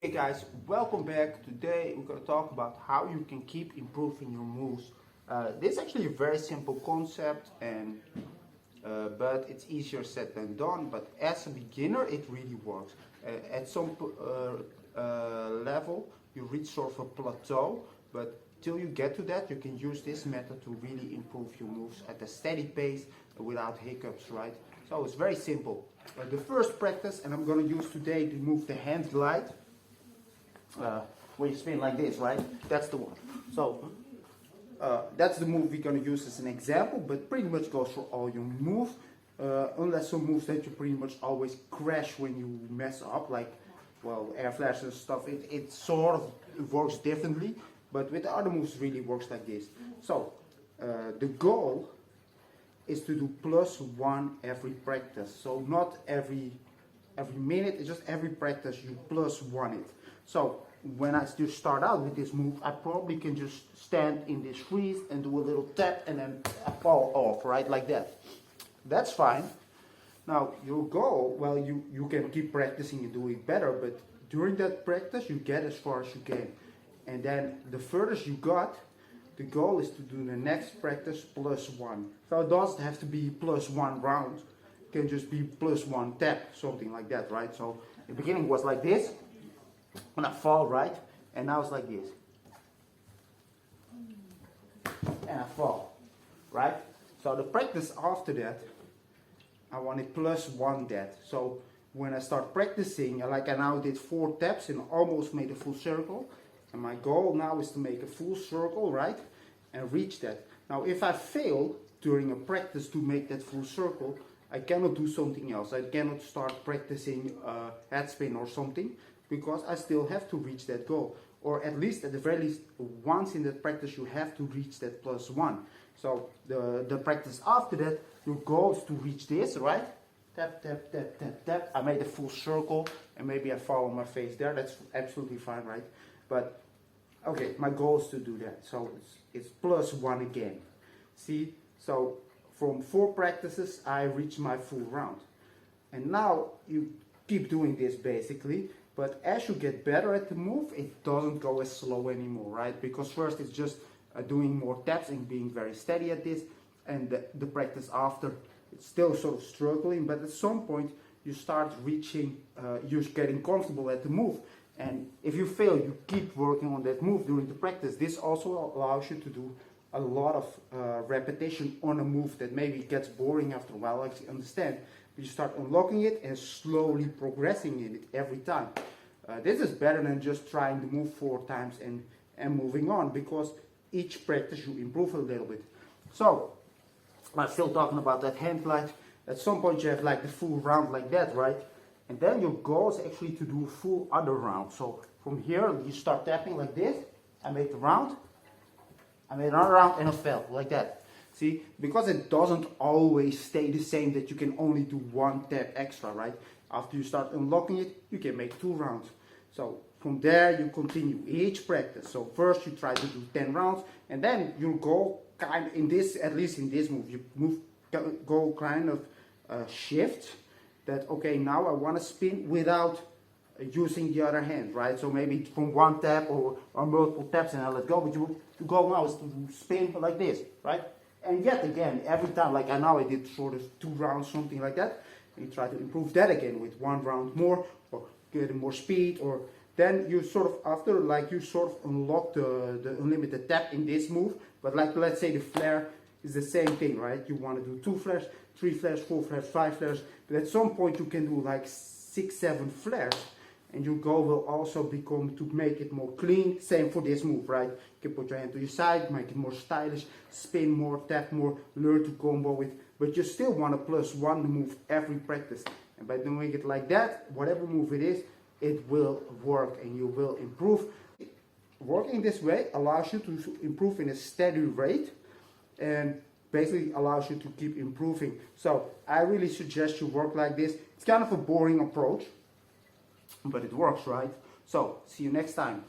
Hey guys, welcome back. Today we're going to talk about how you can keep improving your moves. This is actually a very simple concept, but it's easier said than done. But as a beginner, it really works. At some level, you reach sort of a plateau, but till you get to that, you can use this method to really improve your moves at a steady pace without hiccups, right? So it's very simple. The first practice, and I'm going to use today to move the hand glide. Where you spin like this, right? That's the one. So that's the move we're going to use as an example, but pretty much goes for all your moves, unless some moves that you pretty much always crash when you mess up, like, well, air flash and stuff. It sort of works differently, but with the other moves it really works like this. So the goal is to do +1 every practice. So not every minute, it's just every practice you +1 it. So when I just start out with this move, I probably can just stand in this freeze and do a little tap and then I fall off, right, like that. That's fine. Now your goal, well, you can keep practicing and doing better, but during that practice you get as far as you can. And then the furthest you got, the goal is to do the next practice +1. So it doesn't have to be +1 round. It can just be +1 tap, something like that, right? So the beginning was like this, when I fall, right? And now it's like this. And I fall, right? So the practice after that, I want it +1 that. So when I start practicing, like I now did 4 taps and almost made a full circle. And my goal now is to make a full circle, right? And reach that. Now if I fail during a practice to make that full circle, I cannot do something else. I cannot start practicing head spin or something, because I still have to reach that goal. Or at least, at the very least, once in that practice you have to reach that +1. So the practice after that, your goal is to reach this, right? Tap, tap, tap, tap, tap. I made a full circle and maybe I fall on my face there. That's absolutely fine, right? But okay, my goal is to do that. So it's +1 again. See? So from 4 practices, I reached my full round. And now you keep doing this basically. But as you get better at the move, it doesn't go as slow anymore, right? Because first it's just doing more taps and being very steady at this. And the practice after, it's still sort of struggling. But at some point, you start reaching, you're getting comfortable at the move. And if you fail, you keep working on that move during the practice. This also allows you to do a lot of repetition on a move that maybe gets boring after a while, I understand. But you start unlocking it and slowly progressing in it every time. This is better than just trying to move 4 times and moving on, because each practice you improve a little bit. So, I'm still talking about that hand glide. At some point you have like the full round like that, right? And then your goal is actually to do a full other round. So from here you start tapping like this. I made the round. I made another round and I fell like that. See, because it doesn't always stay the same that you can only do 1 tap extra, right? After you start unlocking it, you can make 2 rounds. So from there you continue each practice. So first you try to do 10 rounds, and then your goal kind of in this, at least in this move, go kind of shift that, okay, now I want to spin without using the other hand, right? So maybe from 1 tap or multiple taps and I let go, but your goal now is to spin like this, right? And yet again, every time, like I did sort of 2 rounds, something like that, and you try to improve that again with 1 round more, or getting more speed, or then you sort of, after, like you sort of unlock the unlimited tap in this move, but like let's say the flare is the same thing, right? You want to do 2 flares, 3 flares, 4 flares, 5 flares, but at some point you can do like 6, 7 flares, and your goal will also become to make it more clean. Same for this move, right? You can put your hand to your side, make it more stylish, spin more, tap more, learn to combo with, but you still want to +1 the move every practice. And by doing it like that, whatever move it is, it will work and you will improve. Working this way allows you to improve in a steady rate and basically allows you to keep improving. So I really suggest you work like this. It's kind of a boring approach, but it works, right? So see you next time.